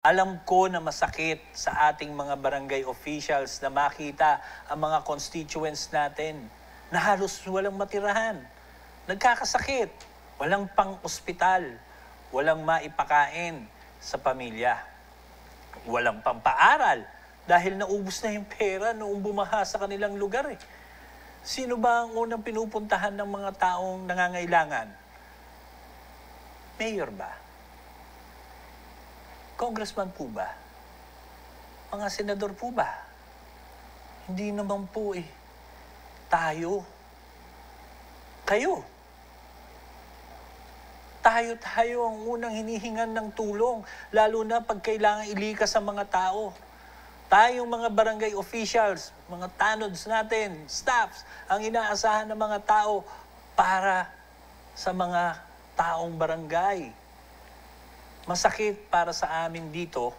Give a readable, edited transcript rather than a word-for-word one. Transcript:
Alam ko na masakit sa ating mga barangay officials na makita ang mga constituents natin na halos walang matirahan. Nagkakasakit, walang pang-ospital, walang maipakain sa pamilya, walang pampaaral dahil naubos na yung pera noong bumaha sa kanilang lugar eh. Sino ba ang unang pinupuntahan ng mga taong nangangailangan? Mayor ba? Congressman po ba? Mga senador po ba? Hindi naman po eh. Tayo. Kayo. Tayo ang unang hinihingan ng tulong, lalo na pag kailangan ilikas ang mga tao. Tayong mga barangay officials, mga tanods natin, staffs, ang inaasahan ng mga tao para sa mga taong barangay. Masakit para sa amin dito